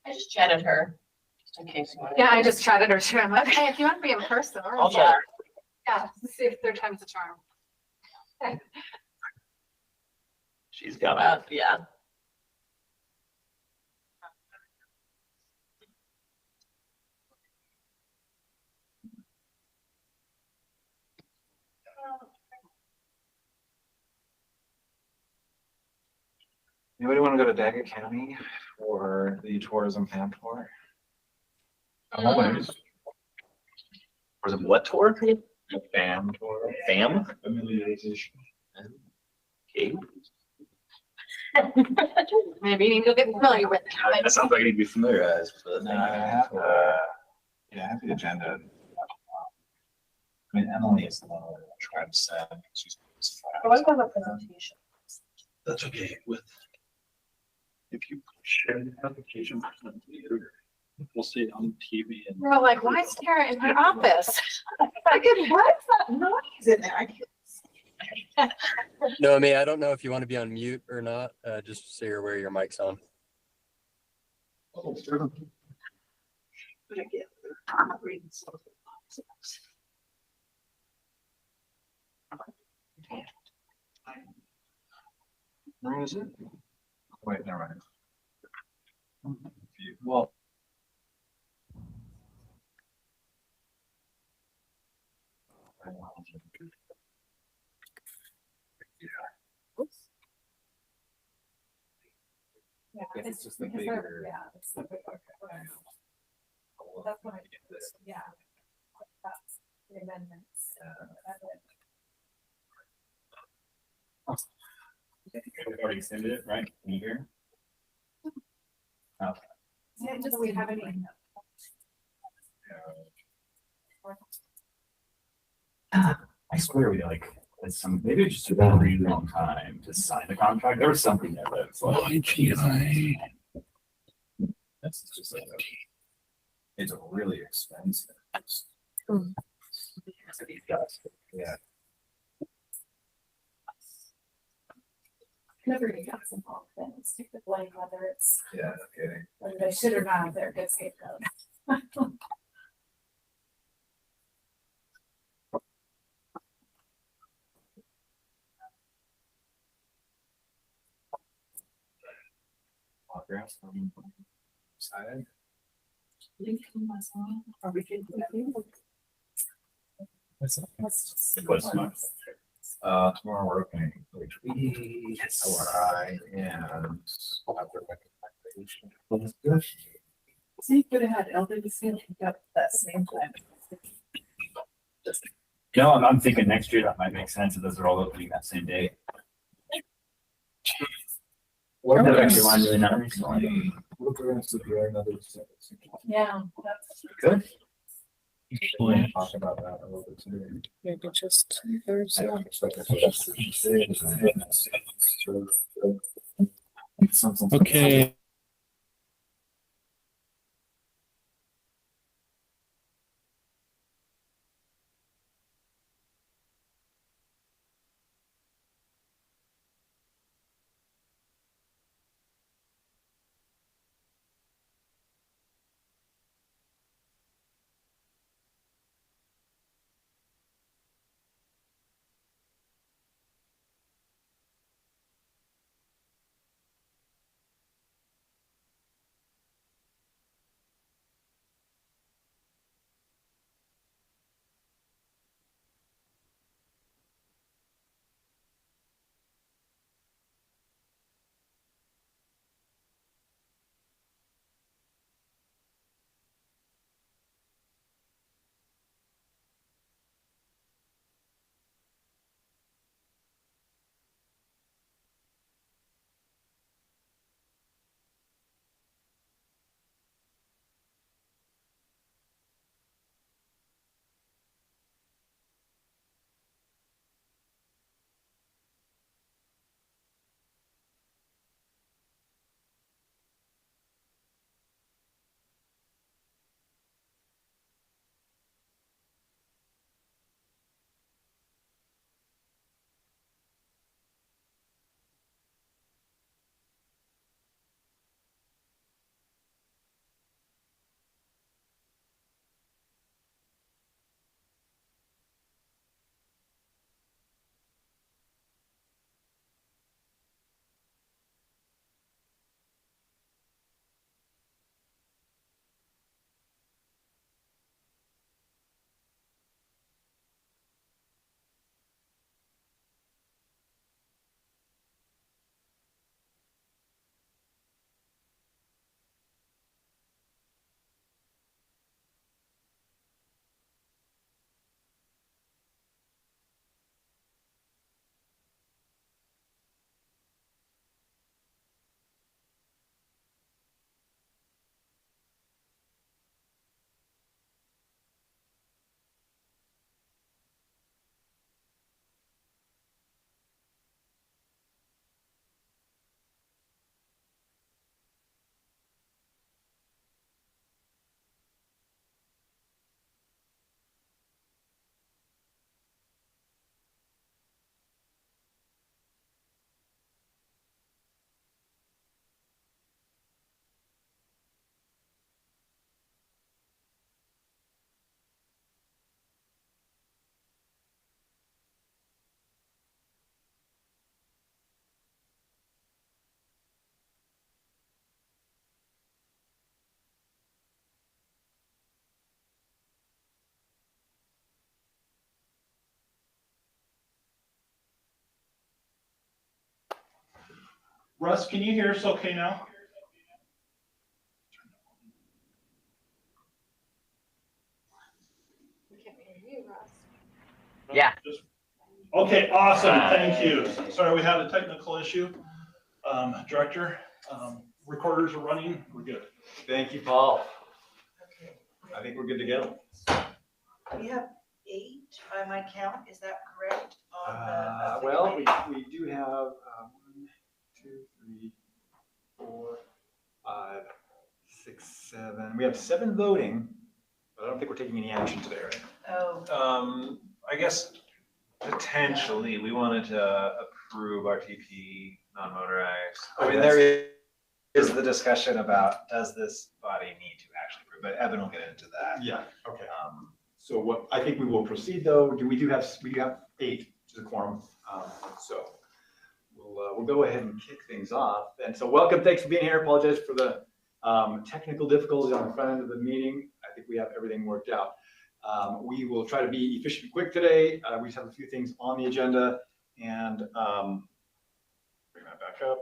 I just chatted her, just in case you want. Yeah, I just chatted her too. I'm like, hey, if you want to be in person, or I'll chat her. yeah, see if third time's a charm. She's got it. Yeah. Anybody want to go to Daggett County for the tourism FAM tour? Always. Was it what tour? FAM tour. FAM? Familiarization. Okay. Maybe you need to get familiar with it. That sounds like I need to be familiarized with No, it. I have yeah, I have the agenda. I mean, Emily is the one who tried to send. She's. What about the presentation? That's okay with. If you share the application, we'll see it on TV and. We're all like, why is Tara in her office? I could, what's that noise in there? I can't. No, I mean, I don't know if you want to be on mute or not, just so you're aware your mic's on. But again, I'm not reading something. Where is it? Wait, never mind. Well. Yeah, It's just the because bigger. yeah, it's the bigger. That's what I did. Yeah. That's the amendments. We've already extended it, right? Can you hear? Yeah, just we have any. I swear we like, maybe it just took a really long time to sign the contract. There was something there that was like. That's just like, it's really expensive. Yeah. Never got some involved then. Let's take the blame whether it's, Yeah, okay. whether they should or not, they're a good scapegoat. Autographs from side. Or we could. What's next? Tomorrow we're opening retweet, ORI, and after good. So you could have had Elder to see up that same time. No, I'm thinking next year that might make sense if those are all opening that same day. What That about actually lined really nice. Yeah, that's. Good. Talk about that a little bit today. Maybe just Thursday. I don't expect it. Okay. Russ, can you hear us okay now? We can't hear you, Ross. Yeah. Okay, awesome, thank you. Sorry, we had a technical issue. Director, recorders are running, we're good. Thank you, Paul. I think we're good to go. We have 8 by my count, is that correct? On the Well, committee? we do have 1, 2, 3, 4, 5, 6, 7. We have 7 voting, but I don't think we're taking any action today, right? Oh, I guess potentially we wanted to approve RTP non-motorized. I mean, there is the discussion about does this body need to actually approve, but Evan will get into that. Yeah, okay. So what I think we will proceed though. We do have 8, which is a quorum. So we'll go ahead and kick things off. And so welcome, thanks for being here. Apologize for the technical difficulties on the front end of the meeting. I think we have everything worked out. We will try to be efficient and quick today. We just have a few things on the agenda and bring that back up.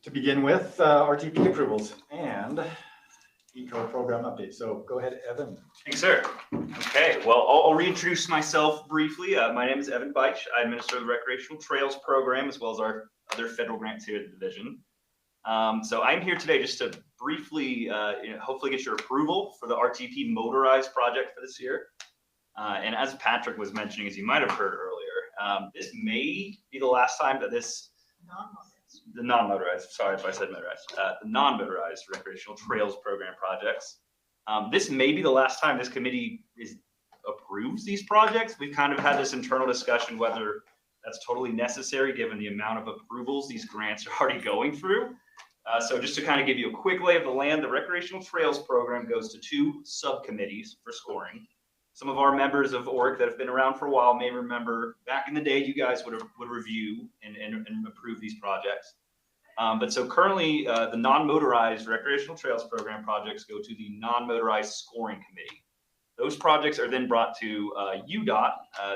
To begin with, RTP approvals and eCode program update. So go ahead, Evan. Thanks, sir. Okay, well, I'll reintroduce myself briefly. My name is Evan Beich. I administer the Recreational Trails Program as well as our other federal grants here at the division. So I'm here today just to briefly, hopefully get your approval for the RTP motorized project for this year. And as Patrick was mentioning, as you might have heard earlier, this may be the last time that the non-motorized, sorry if I said motorized, the non-motorized recreational trails program projects. This may be the last time this committee approves these projects. We've kind of had this internal discussion whether that's totally necessary given the amount of approvals these grants are already going through. So just to kind of give you a quick lay of the land, the recreational trails program goes to 2 subcommittees for scoring. Some of our members of ORC that have been around for a while may remember back in the day, you guys would review and approve these projects. But so currently the non-motorized recreational trails program projects go to the non-motorized scoring committee. Those projects are then brought to UDOT,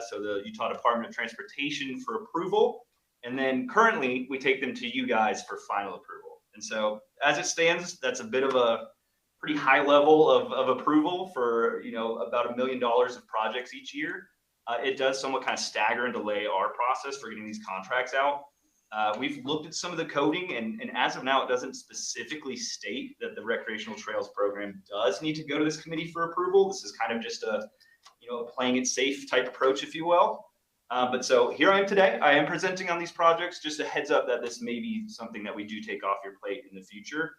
so the Utah Department of Transportation for approval. And then currently we take them to you guys for final approval. And so as it stands, that's a bit of a pretty high level of approval for, about $1 million of projects each year. It does somewhat kind of stagger and delay our process for getting these contracts out. We've looked at some of the coding and as of now, it doesn't specifically state that the recreational trails program does need to go to this committee for approval. This is kind of just a playing it safe type approach, if you will. But so here I am today. I am presenting on these projects. Just a heads up that this may be something that we do take off your plate in the future.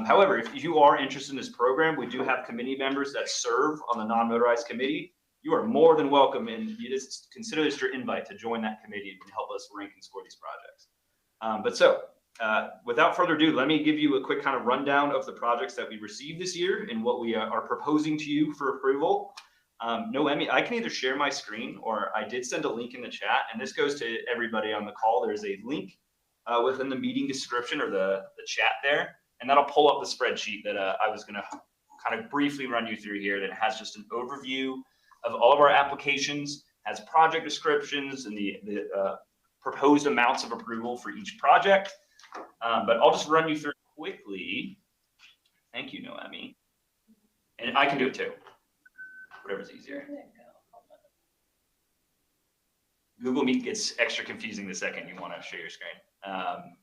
However, if you are interested in this program, we do have committee members that serve on the non-motorized committee. You are more than welcome, and you just consider this your invite to join that committee and help us rank and score these projects. Without further ado, let me give you a quick kind of rundown of the projects that we received this year and what we are proposing to you for approval. Noemi, I can either share my screen or I did send a link in the chat, and this goes to everybody on the call. There's a link within the meeting description or the chat there, and that'll pull up the spreadsheet that I was going to kind of briefly run you through here. That has just an overview of all of our applications, has project descriptions and the proposed amounts of approval for each project. But I'll just run you through quickly. Thank you, Noemi. And I can do it too. Whatever's easier. Google Meet gets extra confusing the second you want to share your screen.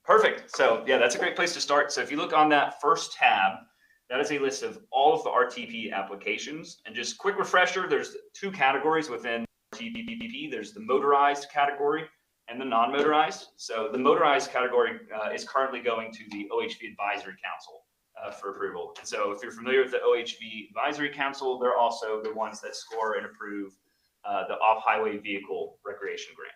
Perfect. So yeah, that's a great place to start. So if you look on that first tab, that is a list of all of the RTP applications. And just quick refresher, there's 2 categories within RTP. There's the motorized category and the non-motorized. So the motorized category is currently going to the OHV Advisory Council for approval. And so if you're familiar with the OHV Advisory Council, they're also the ones that score and approve the off-highway vehicle recreation grant,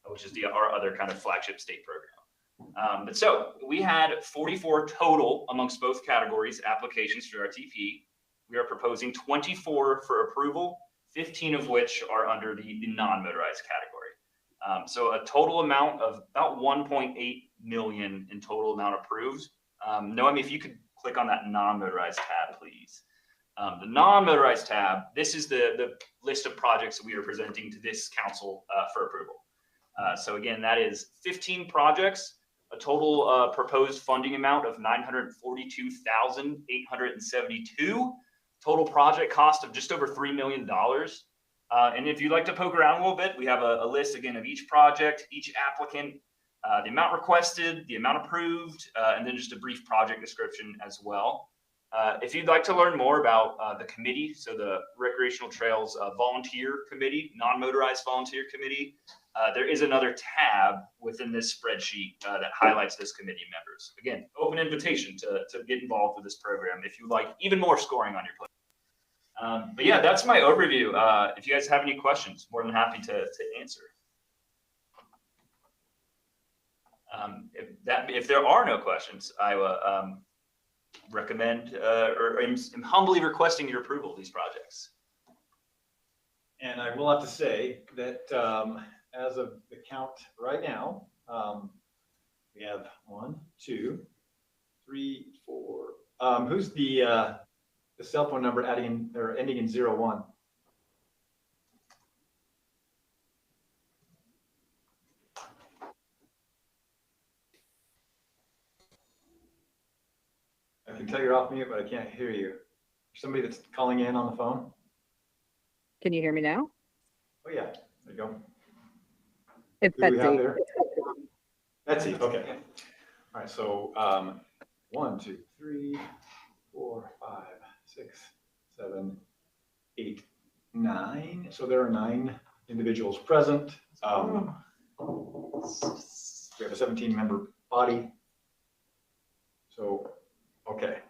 which is our other kind of flagship state program. But so we had 44 total amongst both categories applications for RTP. We are proposing 24 for approval, 15 of which are under the non-motorized category. So a total amount of about 1.8 million in total amount approved. Noemi, if you could click on that non-motorized tab, please. The non-motorized tab, this is the list of projects that we are presenting to this council for approval. So again, that is 15 projects a total proposed funding amount of $942,872, total project cost of just over $3 million. And if you'd like to poke around a little bit, we have a list again of each project, each applicant, the amount requested, the amount approved, and then just a brief project description as well. If you'd like to learn more about the committee, so the Recreational Trails Volunteer Committee, Non-Motorized Volunteer Committee, there is another tab within this spreadsheet that highlights this committee members. Again, open invitation to get involved with this program if you'd like even more scoring on your plate. But yeah, that's my overview. If you guys have any questions, more than happy to answer. If there are no questions, I will recommend or am humbly requesting your approval of these projects. And I will have to say that as of the count right now, we have 1, 2, 3, 4. Who's the cell phone number ending in 01? I can tell you're off mute, but I can't hear you. Somebody that's calling in on the phone? Can you hear me now? Oh yeah, there you go. It's Who do we have Betsy. there? Betsy, okay. All right, so 1, 2, 3, 4, 5, 6, 7, 8, 9. So there are 9 individuals present. We have a 17-member body. So, okay,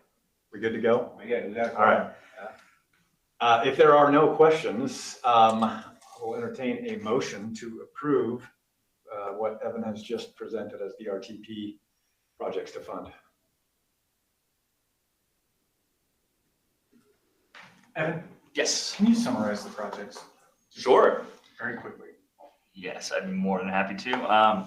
we good to go? Yeah. All right. If there are no questions, we'll entertain a motion to approve what Evan has just presented as the RTP projects to fund. Evan, Yes, can you summarize the projects sure. very quickly? Yes, I'd be more than happy to.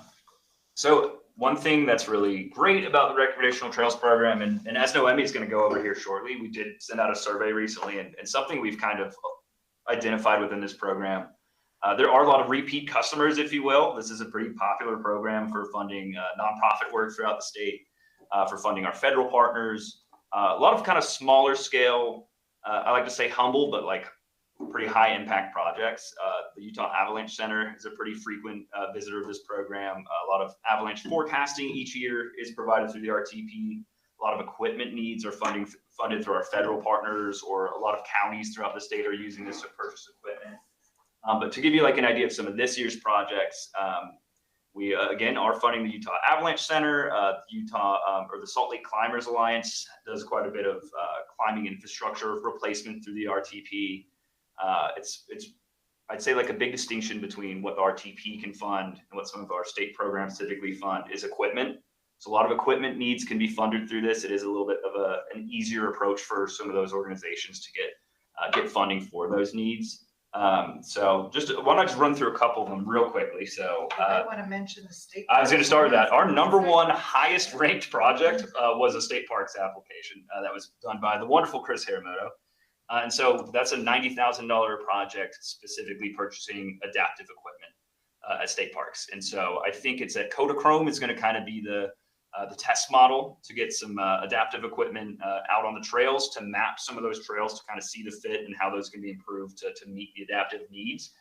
So one thing that's really great about the Recreational Trails Program, and as Noemi is going to go over here shortly, we did send out a survey recently, and something we've kind of identified within this program. There are a lot of repeat customers, if you will. This is a pretty popular program for funding nonprofit work throughout the state, for funding our federal partners, a lot of kind of smaller scale, I like to say humble, but like pretty high impact projects. The Utah Avalanche Center is a pretty frequent visitor of this program. A lot of avalanche forecasting each year is provided through the RTP. A lot of equipment needs are funded through our federal partners, or a lot of counties throughout the state are using this to purchase equipment. But to give you like an idea of some of this year's projects, we again are funding the Utah Avalanche Center. The Salt Lake Climbers Alliance does quite a bit of climbing infrastructure replacement through the RTP. It's I'd say like a big distinction between what the RTP can fund and what some of our state programs typically fund is equipment. So a lot of equipment needs can be funded through this. It is a little bit of an easier approach for some of those organizations to get funding for those needs. So just why don't I just run through a couple of them real quickly. So I want to mention the state. I was going to start with that. Our #1 highest ranked project was a state parks application that was done by the wonderful Chris Haramoto. And so that's a $90,000 project specifically purchasing adaptive equipment at state parks. And so I think it's at Kodachrome is going to kind of be the test model to get some adaptive equipment out on the trails to map some of those trails to kind of see the fit and how those can be improved to meet the adaptive needs.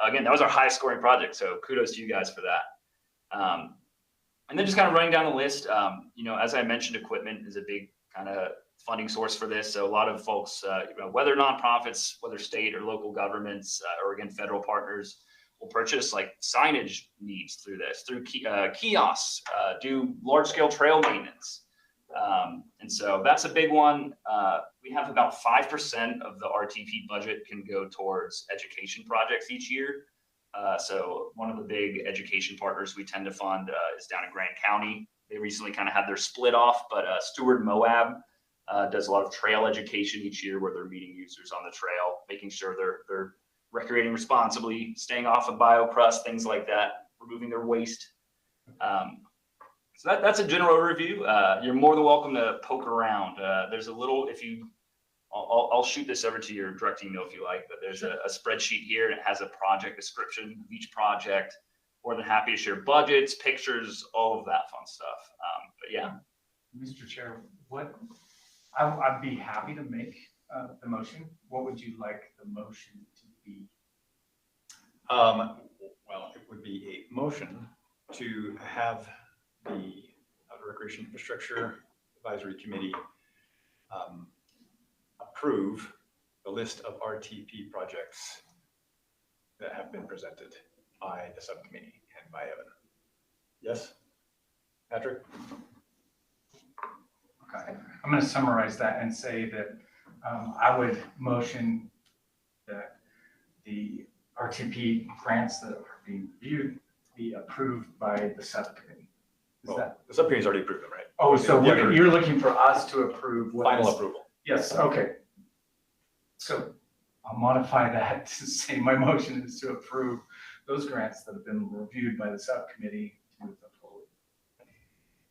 Again, that was our highest scoring project. So kudos to you guys for that. And then just kind of running down the list, as I mentioned, equipment is a big kind of funding source for this. So a lot of folks, whether nonprofits, whether state or local governments, or again, federal partners, will purchase like signage needs through this, through kiosks, do large scale trail maintenance. And so that's a big one. We have about 5% of the RTP budget can go towards education projects each year. So one of the big education partners we tend to fund is down in Grand County. They recently kind of had their split off, but Steward Moab does a lot of trail education each year where they're meeting users on the trail, making sure they're recreating responsibly, staying off of biocrust, things like that, removing their waste. So that's a general overview. You're more than welcome to poke around. There's a little, I'll shoot this over to your direct email if you like, but there's a spreadsheet here and it has a project description of each project. more than happy to share budgets, pictures, all of that fun stuff. But yeah. Mr. Chair, I'd be happy to make the motion. What would you like the motion to be? Well, it would be a motion to have the Outdoor Recreation Infrastructure Advisory Committee approve the list of RTP projects that have been presented by the subcommittee and by Evan. Yes, Patrick? Okay, I'm going to summarize that and say that I would motion that the RTP grants that are being reviewed be approved by the subcommittee. Is Well, that? the subcommittee's already approved them, right? Oh, so Yeah, yeah. you're looking for us to approve what Final is- approval. Yes, okay. So I'll modify that to say my motion is to approve those grants that have been reviewed by the subcommittee to move them forward.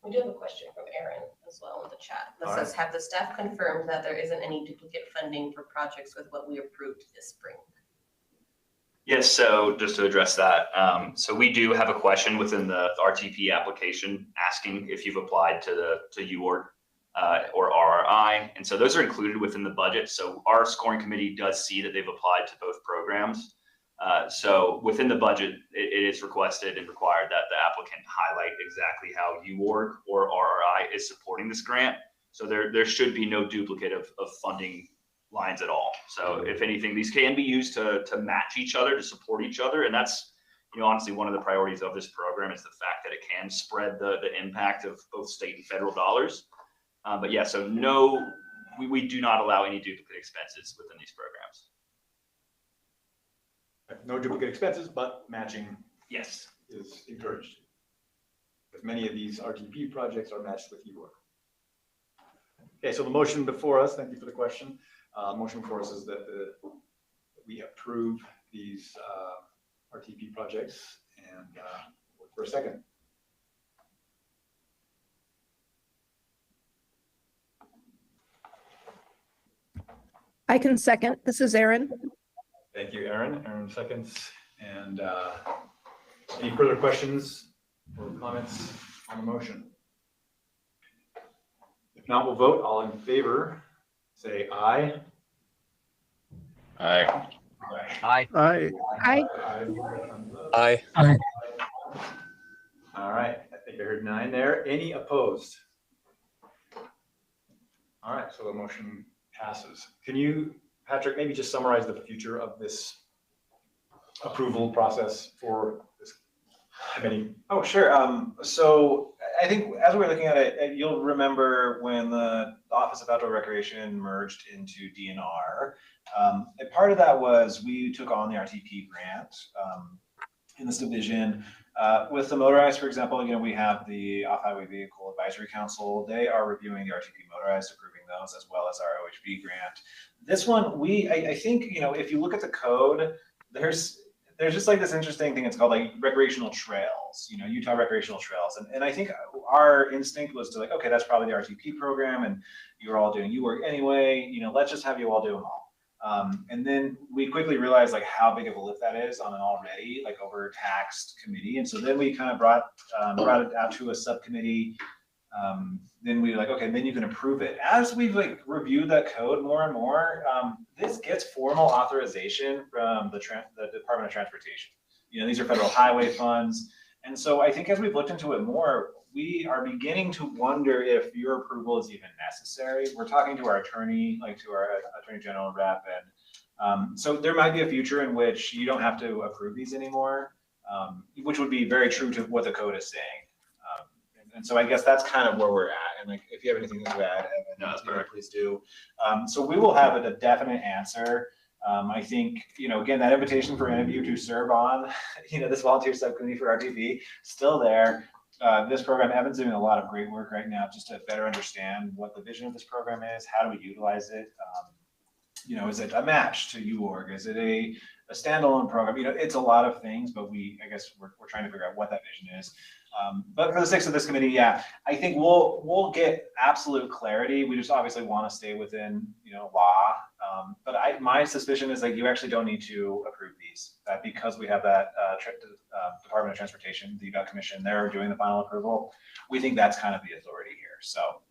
We do have a question from Aaron as well in the chat that All says, have the staff confirmed that there isn't any duplicate funding for projects with what we approved this spring? Yes, so just to address that, so we do have a question within the RTP application asking if you've applied to UORG or RRI, and so those are included within the budget. So our scoring committee does see that they've applied to both programs. So within the budget, it is requested and required that the applicant highlight exactly how UORG or RRI is supporting this grant. So there should be no duplicate of funding lines at all. So if anything, these can be used to match each other, to support each other. And that's, honestly, one of the priorities of this program is the fact that it can spread the impact of both state and federal dollars. But yeah, so no, we do not allow any duplicate expenses within these programs. No duplicate expenses, but matching Yes. is encouraged. Because many of these RTP projects are matched with UORG. Okay, so the motion before us, thank you for the question. Motion before us is that we approve these RTP projects, and look for a second. I can second. This is Erin. Thank you, Aaron. Aaron seconds. And any further questions or comments on the motion? If not, we'll vote. All in favor, say aye. Aye. Aye. Aye. Aye. All right, I think I heard 9 there. Any opposed? All right, so the motion passes. Can you, Patrick, maybe just summarize the future of this approval process for this committee? Oh, sure. So I think as we were looking at it, you'll remember when the Office of Outdoor Recreation merged into DNR. And part of that was we took on the RTP grant in this division. With the motorized, for example, we have the Off-Highway Vehicle Advisory Council. They are reviewing the RTP motorized, approving those, as well as our OHV grant. This one, I think, if you look at the code, there's just like this interesting thing. It's called like recreational trails, Utah recreational trails. And I think our instinct was to okay, that's probably the RTP program and you're all doing UORG anyway, let's just have you all do them all. And then we quickly realized how big of a lift that is on an already overtaxed committee. And so then we kind of brought it out to a subcommittee. Then we okay, then you can approve it. As we've reviewed that code more and more, this gets formal authorization from the Department of Transportation. These are federal highway funds. And so I think as we've looked into it more, we are beginning to wonder if your approval is even necessary. We're talking to our attorney, to our attorney general rep. And so there might be a future in which you don't have to approve these anymore, which would be very true to what the code is saying. And so I guess that's kind of where we're at. And if you have anything to add, Evan, No, that's perfect. please do. So we will have a definite answer. I think, again, that invitation for any of you to serve on, this volunteer subcommittee for RTP, still there. This program, Evan's doing a lot of great work right now just to better understand what the vision of this program is. How do we utilize it? Is it a match to UORG? Is it a standalone program? It's a lot of things, but I guess we're trying to figure out what that vision is. But for the sake of this committee, yeah, I think we'll get absolute clarity. We just obviously want to stay within, law. But my suspicion is you actually don't need to approve these because we have that Department of Transportation, the UDOT Commission, they're doing the final approval. We think that's kind of the authority here. So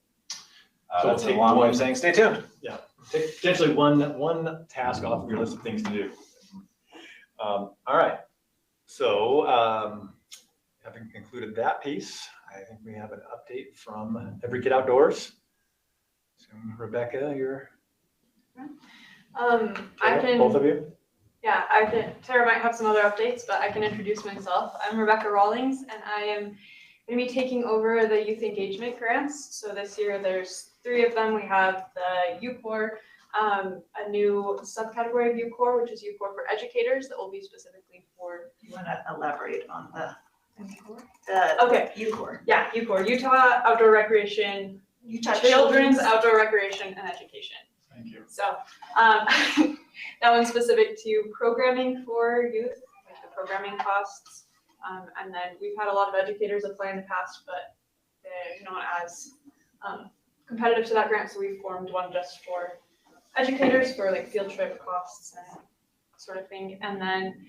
So that's a take long way one- of saying stay tuned. Yeah, potentially one task off of your list of things to do. All right, so having concluded that piece, I think we have an update from Every Kid Outdoors. So Rebecca, you're, I can, both of you? yeah, Tara might have some other updates, but I can introduce myself. I'm Rebecca Rawlings, and I am going to be taking over the youth engagement grants. So this year there's 3 of them. We have the UCOR, a new subcategory of UCOR, which is UCOR for educators that will be specifically for. You want to elaborate on the Okay. UCOR. Yeah, UCOR, Utah Outdoor Recreation, Children's Outdoor Recreation and Education. Thank you. So that one's specific to programming for youth, like the programming costs. And then we've had a lot of educators apply in the past, but they're not as competitive to that grant. So we formed one just for educators for like field trip costs and sort of thing. And then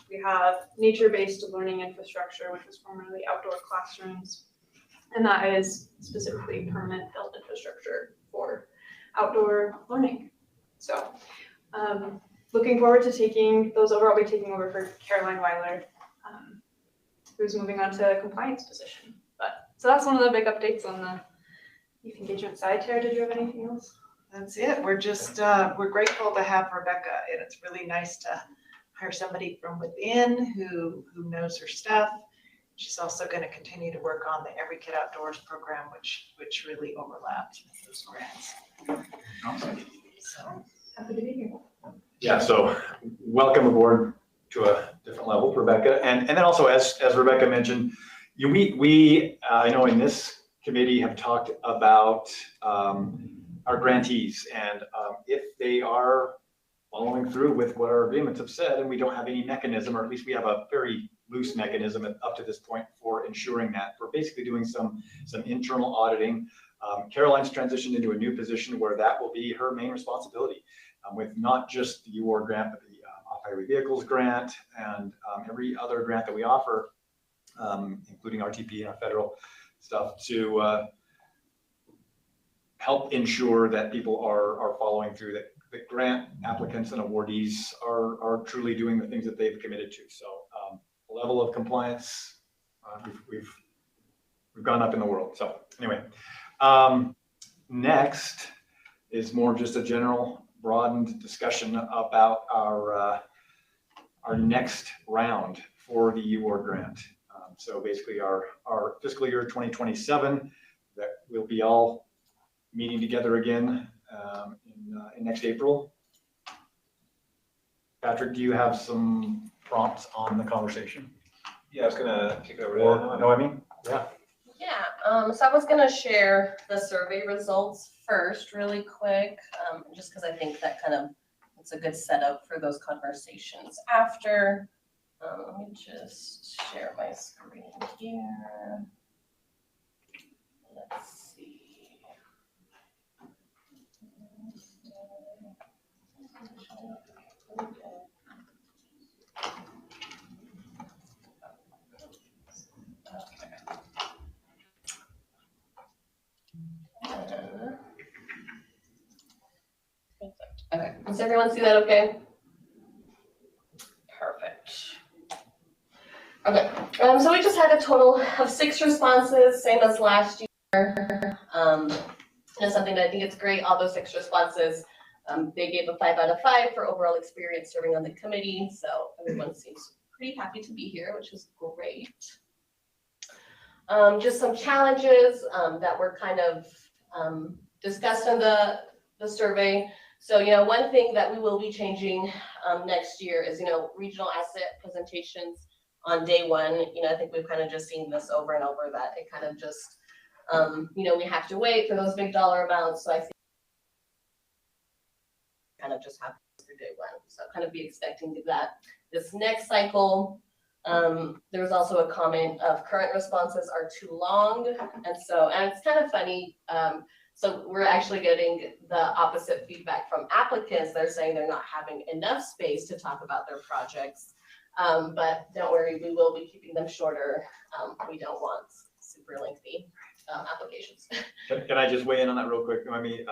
we have nature-based learning infrastructure, which was formerly outdoor classrooms. And that is specifically permanent built infrastructure for outdoor learning. So looking forward to taking those over. I'll be taking over for Caroline Weiler, who's moving on to a compliance position. So that's one of the big updates on the youth engagement side. Tara, did you have anything else? That's it. We're just, we're grateful to have Rebecca, and it's really nice to hire somebody from within who knows her stuff. She's also going to continue to work on the Every Kid Outdoors program, which really overlaps with those grants. So happy to be here. Yeah, so welcome aboard to a different level, Rebecca. And then also, as Rebecca mentioned, we I know in this committee have talked about our grantees, and if they are following through with what our agreements have said, and we don't have any mechanism, or at least we have a very loose mechanism up to this point for ensuring that. We're basically doing some internal auditing. Caroline's transitioned into a new position where that will be her main responsibility, with not just the UOR grant, but the off-highway vehicles grant and every other grant that we offer, including RTP and our federal stuff, to help ensure that people are following through, that grant applicants and awardees are truly doing the things that they've committed to. So level of compliance, we've gone up in the world. So anyway, next is more just a general broadened discussion about our next round for the UOR grant. So basically our fiscal year 2027, that we'll be all meeting together again in next April. Patrick, do you have some prompts on the conversation? Yeah, I was gonna kick it over to Noemi. Yeah. Yeah, so I was gonna share the survey results first really quick, just because I think that it's a good setup for those conversations after. Let me just share my screen here. Let's see. Okay, does everyone see that okay? Perfect. Okay, so we just had a total of 6 responses, same as last year. It's something that I think it's great, all those 6 responses. They gave a 5 out of 5 for overall experience serving on the committee, so everyone seems pretty happy to be here, which is great. Just some challenges that were kind of discussed in the survey. So, one thing that we will be changing next year is, regional asset presentations on day 1. I think we've kind of just seen this over and over, that it kind of just, we have to wait for those big dollar amounts. So I think kind of just happens through day 1. So kind of be expecting that this next cycle. There was also a comment of current responses are too long. And it's kind of funny. So we're actually getting the opposite feedback from applicants. They're saying they're not having enough space to talk about their projects. But don't worry, we will be keeping them shorter. We don't want super lengthy applications. Can I just weigh in on that real quick? I mean,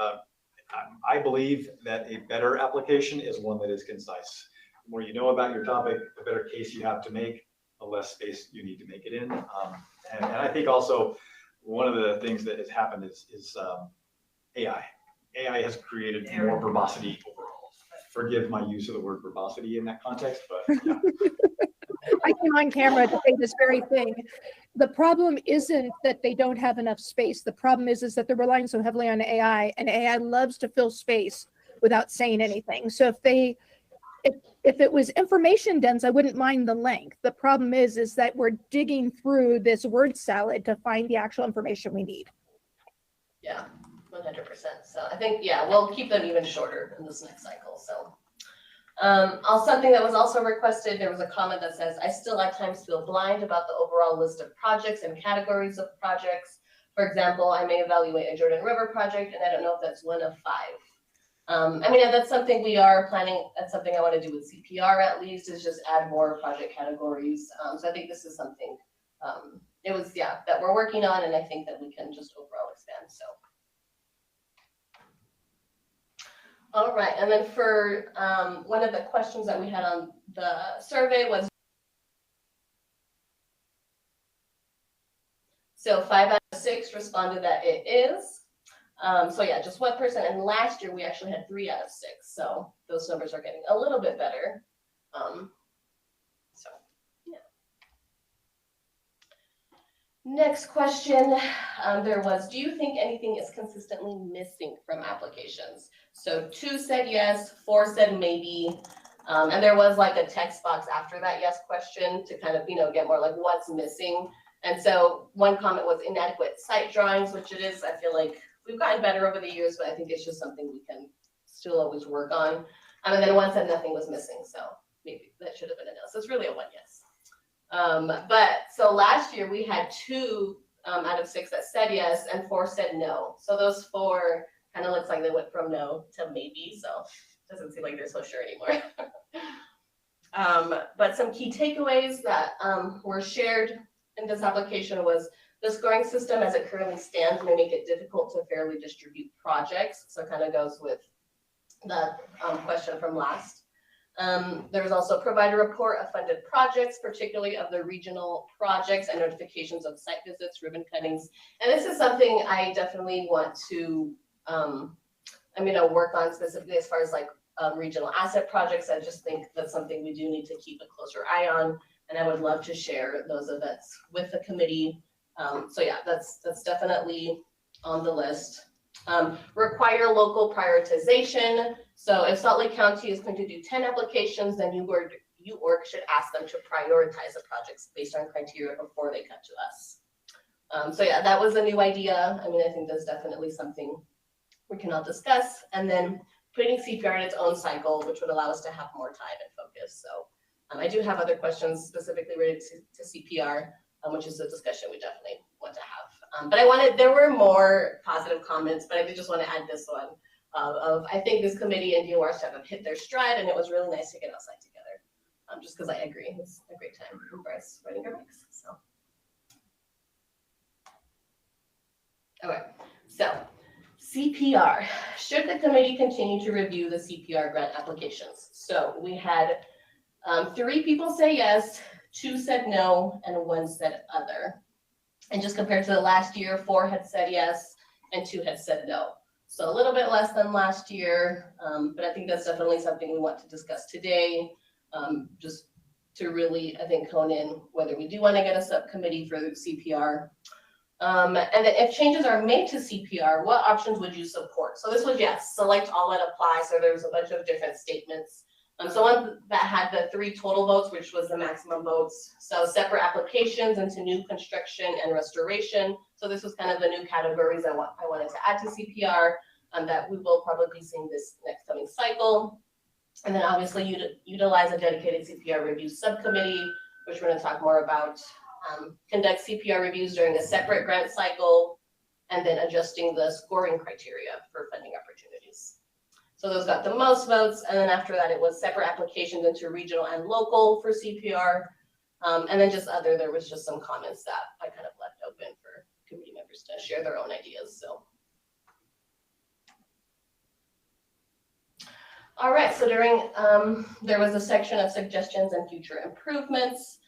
I believe that a better application is one that is concise. The more you know about your topic, the better case you have to make, the less space you need to make it in. And I think also one of the things that has happened is AI. AI has created more verbosity overall. Forgive my use of the word verbosity in that context, but yeah. I came on camera to say this very thing. The problem isn't that they don't have enough space. The problem is that they're relying so heavily on AI, and AI loves to fill space without saying anything. So if it was information dense, I wouldn't mind the length. The problem is that we're digging through this word salad to find the actual information we need. Yeah, 100%. So I think, yeah, we'll keep them even shorter in this next cycle. So something that was also requested, there was a comment that says, I still at times feel blind about the overall list of projects and categories of projects. For example, I may evaluate a Jordan River project, and I don't know if that's one of 5. I mean, that's something we are planning. That's something I want to do with CPR at least, is just add more project categories. So I think this is something that we're working on, and I think that we can just overall expand. So. All right, and then for one of the questions that we had on the survey was, so 5 out of 6 responded that it is. So yeah, just 1%. And last year we actually had 3 out of 6. So those numbers are getting a little bit better. So yeah. Next question, there was, do you think anything is consistently missing from applications? So 2 said yes, 4 said maybe. And there was like a text box after that yes question to kind of, get more like what's missing. And so one comment was inadequate site drawings, which it is. I feel like we've gotten better over the years, but I think it's just something we can still always work on. And then 1 said nothing was missing. So maybe that should have been a no. So it's really a 1 yes. But so last year we had 2 out of 6 that said yes and 4 said no. So those 4 kind of looks like they went from no to maybe. So it doesn't seem like they're so sure anymore. But some key takeaways that were shared in this application was the scoring system as it currently stands may make it difficult to fairly distribute projects. So it kind of goes with the question from last. There was also provide a report of funded projects, particularly of the regional projects and notifications of site visits, ribbon cuttings. And this is something I definitely want to, work on specifically as far as like regional asset projects. I just think that's something we do need to keep a closer eye on. And I would love to share those events with the committee. So yeah, that's definitely on the list. Require local prioritization. So if Salt Lake County is going to do 10 applications, then UORG should ask them to prioritize the projects based on criteria before they come to us. So yeah, that was a new idea. I mean, I think that's definitely something we can all discuss. And then putting CPR in its own cycle, which would allow us to have more time and focus. So I do have other questions specifically related to CPR, which is a discussion we definitely want to have. But there were more positive comments, but I did just want to add this one of I think this committee and DOR staff have hit their stride, and it was really nice to get outside together. Just because I agree, it's a great time for us riding our bikes. So, okay, so CPR. Should the committee continue to review the CPR grant applications? So we had 3 people say yes, 2 said no, and 1 said other. And just compared to the last year, 4 had said yes and 2 had said no. So a little bit less than last year, but I think that's definitely something we want to discuss today, just to really, I think, hone in whether we do want to get a subcommittee for the CPR. And then if changes are made to CPR, what options would you support? So this was yes, select all that apply. So there was a bunch of different statements. So one that had the 3 total votes, which was the maximum votes. So separate applications into new construction and restoration. So this was kind of the new categories I wanted to add to CPR that we will probably be seeing this next coming cycle. And then obviously utilize a dedicated CPR review subcommittee, which we're going to talk more about. Conduct CPR reviews during a separate grant cycle, and then adjusting the scoring criteria for funding opportunities. So those got the most votes, and then after that, it was separate applications into regional and local for CPR. And then just other, there was just some comments that I kind of left open for committee members to share their own ideas, so. All right, so during, there was a section of suggestions and future improvements.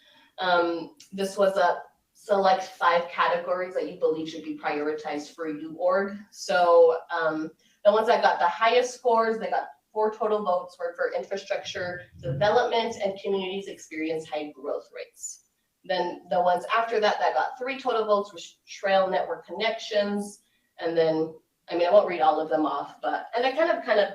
This was a select 5 categories that you believe should be prioritized for U-org. So the ones that got the highest scores, they got 4 total votes, were for infrastructure development and communities experience high growth rates. Then the ones after that, that got 3 total votes were trail network connections. And then, I mean, I won't read all of them off, but, and it kind of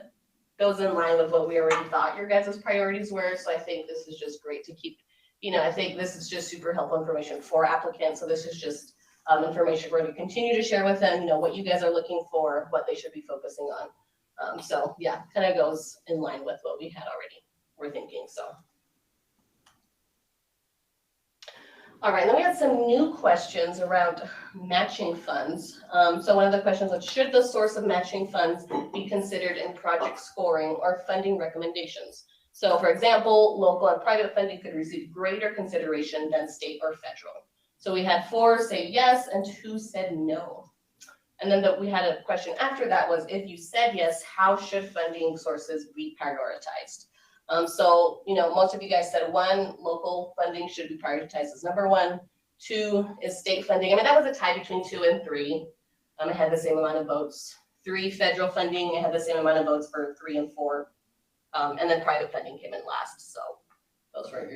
goes in line with what we already thought your guys' priorities were. So I think this is just great to keep, you know, I think this is just super helpful information for applicants. So this is just information we're going to continue to share with them, you know, what you guys are looking for, what they should be focusing on. So yeah, kind of goes in line with what we had already were thinking, so. All right, then we had some new questions around matching funds. So one of the questions was, should the source of matching funds be considered in project scoring or funding recommendations? So for example, local and private funding could receive greater consideration than state or federal. So we had 4 say yes and 2 said no. And then we had a question after that was, if you said yes, how should funding sources be prioritized? So, you know, most of you guys said 1, local funding should be prioritized as number 1. 2 is state funding. I mean, that was a tie between 2 and 3. It had the same amount of votes. 3, federal funding, it had the same amount of votes for 3 and 4. And then private funding came in last. So those were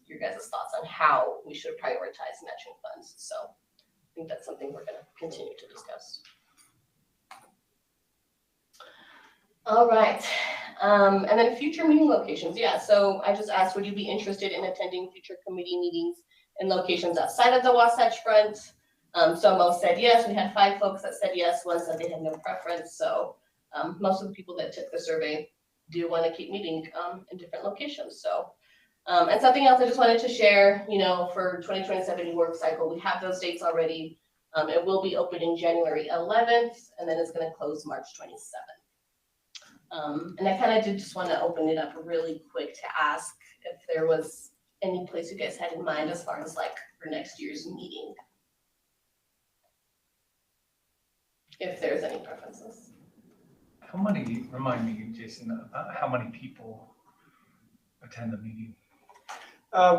your guys' thoughts on how we should prioritize matching funds. So I think that's something we're going to continue to discuss. All right. And then future meeting locations. Yeah, so I just asked, would you be interested in attending future committee meetings in locations outside of the Wasatch Front? So most said yes. We had 5 folks that said yes. 1 said they had no preference. So most of the people that took the survey do want to keep meeting in different locations. So, and something else I just wanted to share, you know, for 2027 work cycle, we have those dates already. It will be opening January 11th, and then it's going to close March 27th. And I kind of did just want to open it up really quick to ask if there was any place you guys had in mind as far as like for next year's meeting. If there's any preferences. How many, remind me, Jason, about how many people attend the meeting?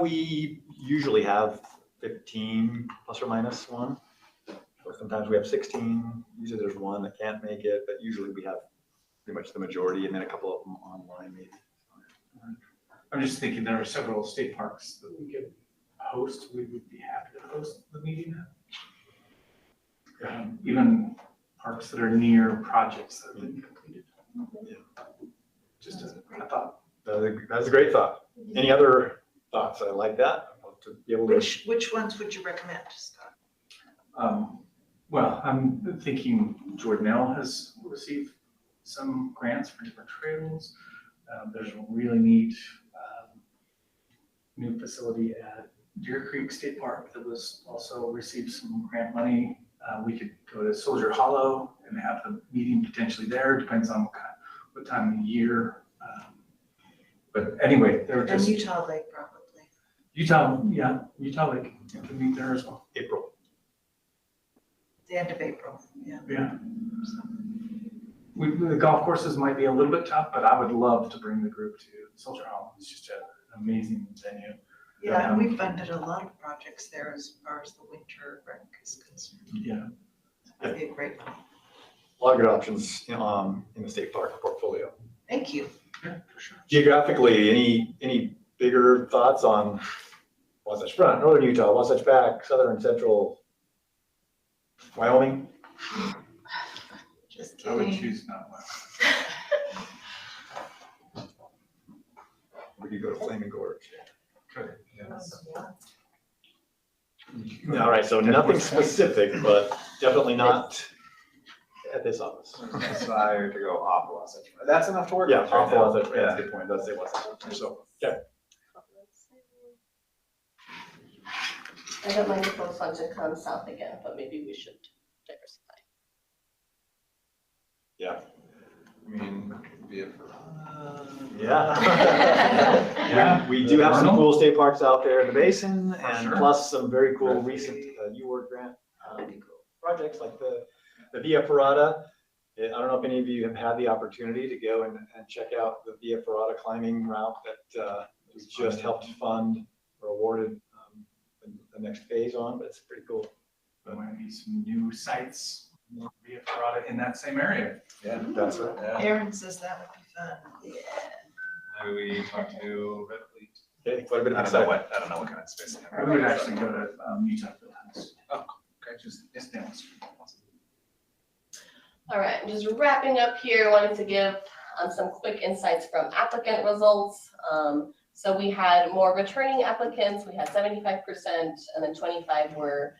We usually have 15 plus or minus 1. So sometimes we have 16. Usually there's 1 that can't make it, but usually we have pretty much the majority, and then a couple of them online maybe. I'm just thinking there are several state parks that we could host. We would be happy to host the meeting. Even parks that are near projects that have been completed. Yeah. Just a thought. That's a great thought. Any other thoughts? I like that. I'd love to be able to. Which ones would you recommend, Scott? Well, I'm thinking Jordanelle has received some grants for different trails. There's a really neat new facility at Deer Creek State Park that was also received some grant money. We could go to Soldier Hollow and have the meeting potentially there. Depends on what time of the year. But anyway, there were And just Utah Lake probably. Utah Lake can meet there as well. April. The end of April, yeah. Yeah. The golf courses might be a little bit tough, but I would love to bring the group to Soldier Hollow. It's just an amazing venue. Yeah, and we funded a lot of projects there as far as the winter rec is concerned. Yeah. That'd be a great one. A lot of good options in the state park portfolio. Thank you. Yeah, for sure. Geographically, any bigger thoughts on Wasatch Front, Northern Utah, Wasatch Back, Southern, Central, Wyoming? Just I would kidding. choose not one. We could go to Flaming Gorge. Good. Yes. All right, so nothing specific, but definitely not at this office. Desire to go off Wasatch. That's enough to work Yeah, with right off now. Wasatch, Yeah. that's a good point, that's it, Wasatch, so, okay. I don't mind if those funds to come south again, but maybe we should diversify. Yeah. I mean, Yeah. We do have some cool state parks out there in the basin, For and sure. plus some very cool recent UWorld grant projects like the Via Ferrata. I don't know if any of you have had the opportunity to go and check out the Via Ferrata climbing route that we just helped fund or awarded the next phase on, but it's pretty cool. There might be some new sites via Ferrata in that same area. Yeah, That's right. yeah. Aaron says that would be fun. Yeah. Maybe we talk to Red Fleet. Okay, quite a bit of I don't know excitement. what, I don't know what kind of space they have. We would actually go to Utah Field House. Oh, okay. Just down the street. All right, just wrapping up here, wanted to give some quick insights from applicant results. So we had more returning applicants. We had 75%, and then 25 were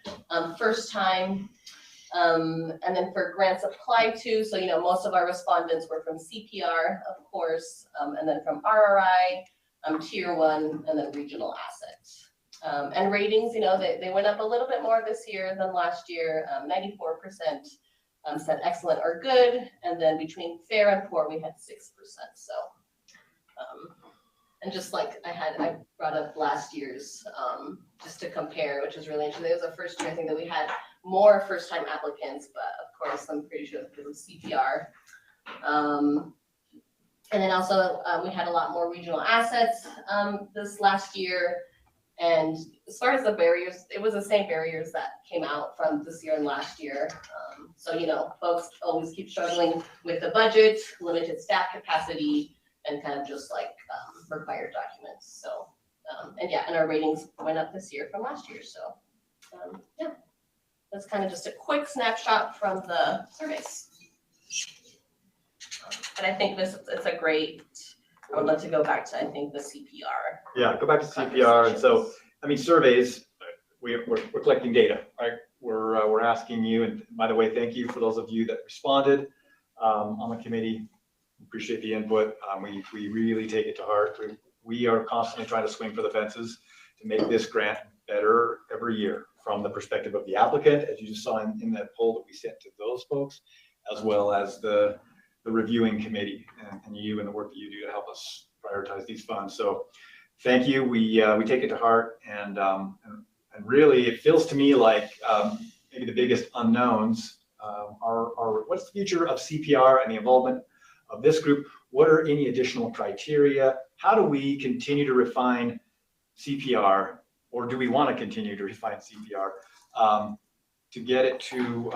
first time. And then for grants applied to, so most of our respondents were from CPR, of course, and then from RRI, Tier 1, and then regional assets. And ratings, they went up a little bit more this year than last year. 94% said excellent or good, and then between fair and poor, we had 6%. So, and just like I brought up last year's, just to compare, which is really interesting. It was the first year I think that we had more first-time applicants, but of course, I'm pretty sure because of CPR. And then also, we had a lot more regional assets this last year. And as far as the barriers, it was the same barriers that came out from this year and last year. So, folks always keep struggling with the budget, limited staff capacity, and kind of just like required documents. So, and our ratings went up this year from last year. So, yeah, that's kind of just a quick snapshot from the surveys. And I think it's a great, I would love to go back to, I think, the CPR. Yeah, go back to CPR. And so, surveys, we're collecting data, right? We're asking you, and by the way, thank you for those of you that responded on the committee. Appreciate the input. We really take it to heart. We are constantly trying to swing for the fences to make this grant better every year from the perspective of the applicant, as you just saw in that poll that we sent to those folks, as well as the reviewing committee and you and the work that you do to help us prioritize these funds. So thank you. We take it to heart, and really it feels to me like maybe the biggest unknowns are what's the future of CPR and the involvement of this group? What are any additional criteria? How do we continue to refine CPR, or do we want to continue to refine CPR to get it to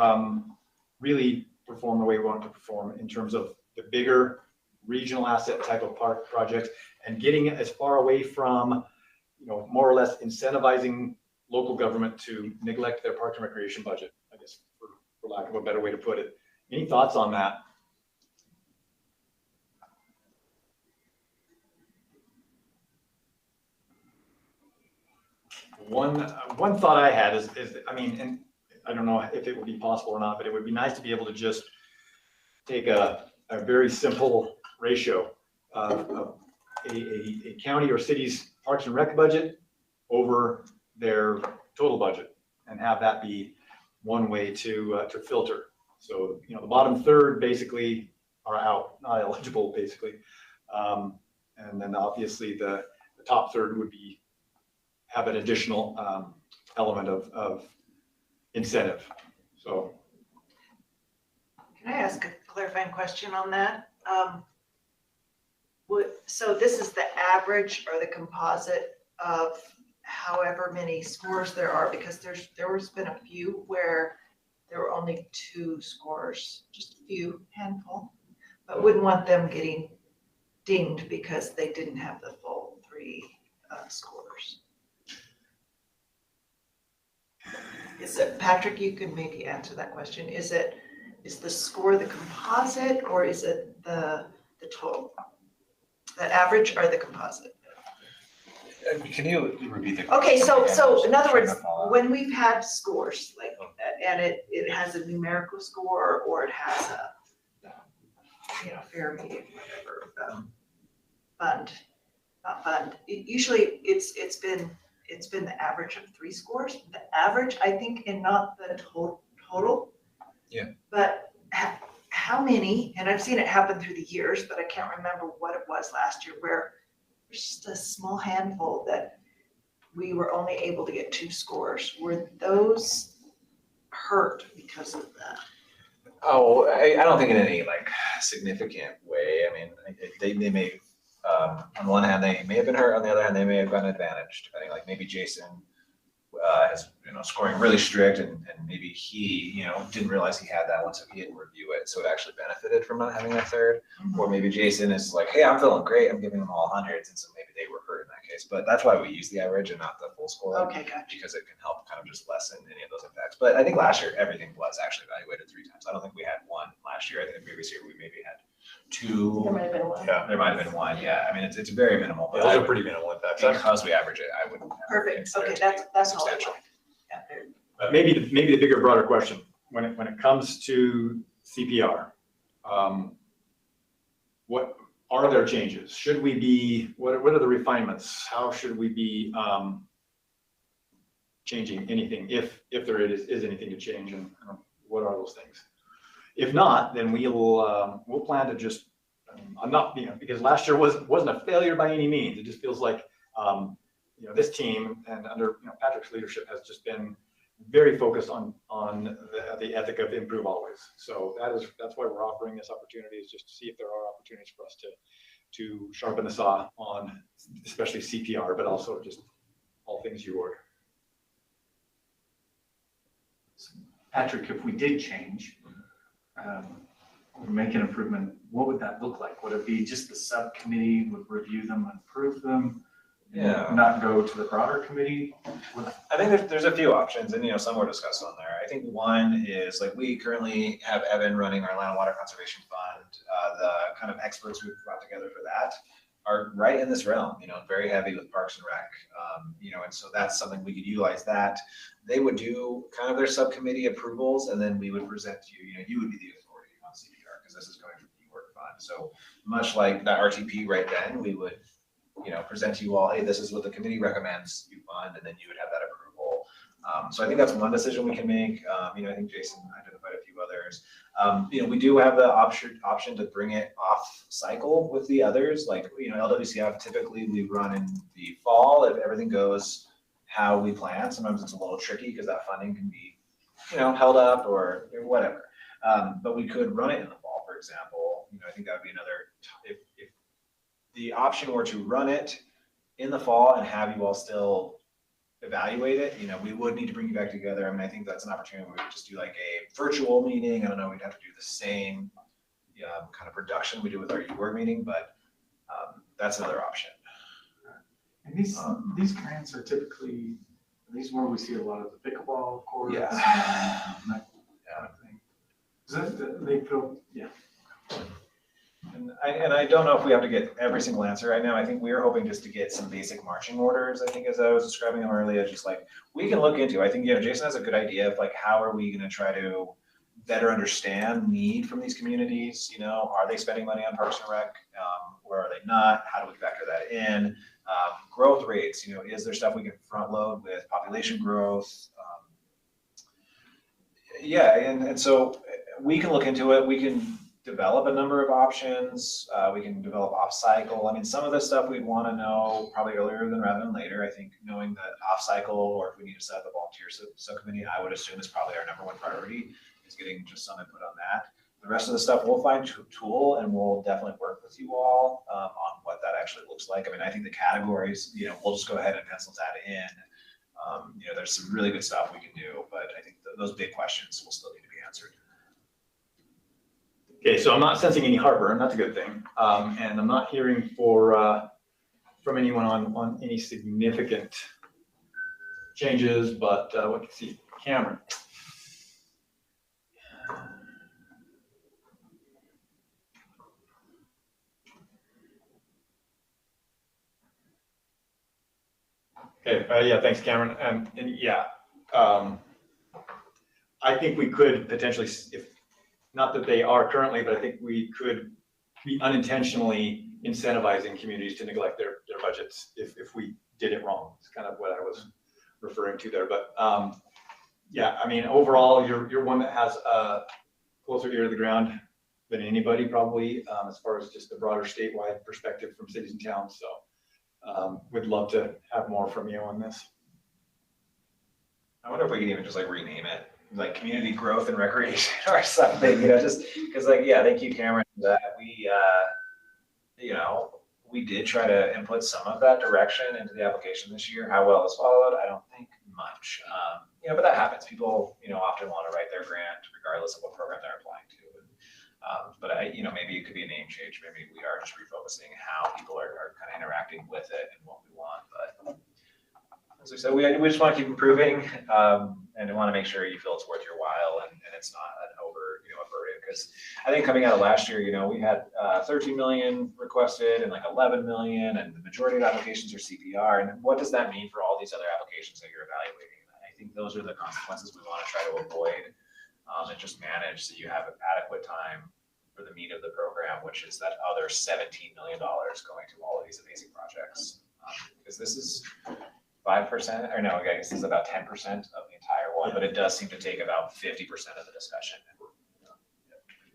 really perform the way we want it to perform in terms of the bigger regional asset type of park projects, and getting it as far away from, more or less incentivizing local government to neglect their park and recreation budget, I guess, for lack of a better way to put it. Any thoughts on that? One thought I had is and I don't know if it would be possible or not, but it would be nice to be able to just take a very simple ratio of a county or city's parks and rec budget over their total budget, and have that be one way to filter. So, the bottom third basically are out, not eligible basically. And then obviously the top third would have an additional element of incentive. So. Can I ask a clarifying question on that? So this is the average or the composite of however many scores there are, because there's been a few where there were only 2 scores, just a few, handful, but wouldn't want them getting dinged because they didn't have the full 3 scores. Is it, Patrick, you can maybe answer that question. Is the score the composite, or is it the total? The average or the composite? Can you repeat the question? Okay, so in other words, when we've had scores like, and it has a numerical score, or it has a, fair, medium, whatever, not fund. Usually it's been the average of 3 scores. The average, I think, and not the total. Yeah. But how many, and I've seen it happen through the years, but I can't remember what it was last year, where there's just a small handful that we were only able to get 2 scores. Were those hurt because of that? Oh, I don't think in any like significant way. I mean, they may, on the one hand, they may have been hurt. On the other hand, they may have gotten advantage, depending. Like maybe Jason is, scoring really strict, and maybe he, didn't realize he had that one, so he didn't review it, so it actually benefited from not having that third. Or maybe Jason is like, hey, I'm feeling great, I'm giving them all hundreds, and so maybe they were hurt in that case. But that's why we use the average and not the full score. Okay, gotcha. Because it can help kind of just lessen any of those impacts. But I think last year everything was actually evaluated 3 times. I don't think we had 1 last year. I think the previous year we maybe had 2. There might have been 1. Yeah, there might have been 1. Yeah, I mean it's very minimal. But Those are pretty minimal impacts. because we average it, I wouldn't. Perfect, okay, that's all I substantial. want. Yeah, there. Maybe the bigger, broader question, when it comes to CPR, what are there changes? Should we be, what are the refinements? How should we be changing anything, if there is anything to change, and what are those things? If not, then we'll plan to just, I'm not, because last year wasn't a failure by any means. It just feels like, this team and under Patrick's leadership has just been very focused on the ethic of improve always. So that's why we're offering this opportunity, is just to see if there are opportunities for us to sharpen the saw on especially CPR, but also just all things you order. Patrick, if we did change, or make an improvement, what would that look like? Would it be just the subcommittee would review them and approve them? Yeah. Not go to the broader committee? I think there's a few options, and some were discussed on there. I think one is like we currently have Evan running our Land and Water Conservation Fund. The kind of experts we've brought together for that are right in this realm, very heavy with Parks and Rec, and so that's something we could utilize. That they would do kind of their subcommittee approvals, and then we would present to you. You would be the authority on CPR because this is going from the work fund. So much like that RTP right then, we would present to you all, hey, this is what the committee recommends you fund, and then you would have that approval. So I think that's one decision we can make. I think Jason identified a few others. We do have the option to bring it off cycle with the others. Like, LWCF, typically we run in the fall if everything goes how we plan. Sometimes it's a little tricky because that funding can be, held up or whatever. But we could run it in the fall, for example. I think that would be another, if the option were to run it in the fall and have you all still evaluate it, we would need to bring you back together. I mean, I think that's an opportunity where we could just do like a virtual meeting. I don't know, we'd have to do the same kind of production we do with our UWork meeting, but that's another option. And these grants are typically, these where we see a lot of the pickleball courts. Yeah. And that kind of thing. Does that, they feel, yeah. And I don't know if we have to get every single answer right now. I think we were hoping just to get some basic marching orders, I think, as I was describing them earlier, just like we can look into. I think, Jason has a good idea of like, how are we going to try to better understand need from these communities? Are they spending money on Parks and Rec, or are they not? How do we factor that in? Growth rates, is there stuff we can front load with population growth? And so we can look into it. We can develop a number of options. We can develop off cycle. I mean, some of the stuff we'd want to know probably earlier rather than later. I think knowing that off cycle, or if we need to set up a volunteer subcommittee, I would assume is probably our #1 priority, is getting just some input on that. The rest of the stuff we'll find tool, and we'll definitely work with you all on what that actually looks like. I mean, I think the categories, we'll just go ahead and pencil that in. There's some really good stuff we can do, but I think those big questions will still need to be answered. Okay, so I'm not sensing any heartburn. That's a good thing. And I'm not hearing from anyone on any significant changes, but what can you see? Cameron. Okay, yeah, thanks, Cameron. I think we could potentially, if not that they are currently, but I think we could be unintentionally incentivizing communities to neglect their budgets if we did it wrong. It's kind of what I was referring to there. But I mean, overall, you're one that has a closer ear to the ground than anybody probably, as far as just the broader statewide perspective from cities and towns. So we'd love to have more from you on this. I wonder if we can even just like rename it, like community growth and recreation or something, you know, just because like, yeah, thank you, Cameron, that we, you know, we did try to input some of that direction into the application this year. How well it's followed, I don't think much. You know, but that happens. People, you know, often want to write their grant regardless of what program they're applying to. But you know, maybe it could be a name change. Maybe we are just refocusing how people are kind of interacting with it and what we want. But as I said, we just want to keep improving, and we want to make sure you feel it's worth your while and it's not an over, you know, a burden. Because I think coming out of last year, you know, we had 13 million requested and like 11 million, and the majority of applications are CPR. And what does that mean for all these other applications that you're evaluating? I think those are the consequences we want to try to avoid, and just manage so you have adequate time for the meat of the program, which is that other $17 million going to all of these amazing projects. Because this is 5%, or no, I guess this is about 10% of the entire one, but it does seem to take about 50% of the discussion.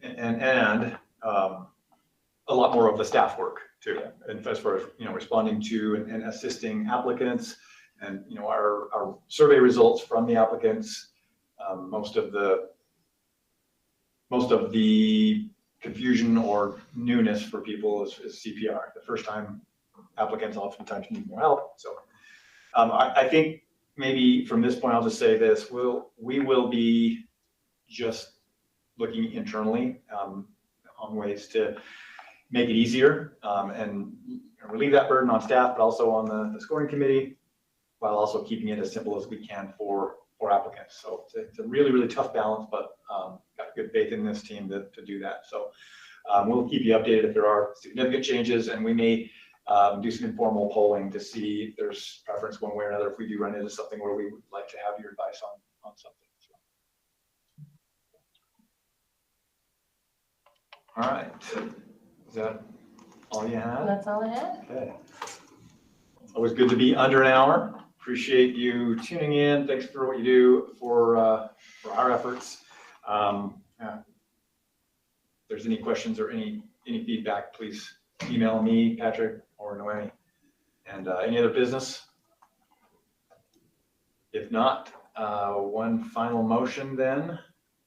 And a lot more of the staff work too, and as far as, you know, responding to and assisting applicants, and, you know, our survey results from the applicants, most of the confusion or newness for people is CPR. The first time applicants oftentimes need more help. So I think maybe from this point, I'll just say this: we will be just looking internally on ways to make it easier and relieve that burden on staff, but also on the scoring committee, while also keeping it as simple as we can for applicants. So it's a really, really tough balance, but got good faith in this team to do that. So we'll keep you updated if there are significant changes, and we may do some informal polling to see if there's preference one way or another if we do run into something where we would like to have your advice on something. So. All right. Is that all you have? That's all I have. Okay. Always good to be under an hour. Appreciate you tuning in. Thanks for what you do for our efforts. If there's any questions or any feedback, please email me, Patrick, or Noemi. And any other business? If not, one final motion then.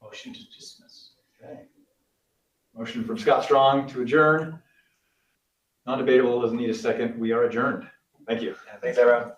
Motion to dismiss. Okay. Motion from Scott Strong to adjourn. Non-debatable, doesn't need a second. We are adjourned. Thank you. Thanks, everyone.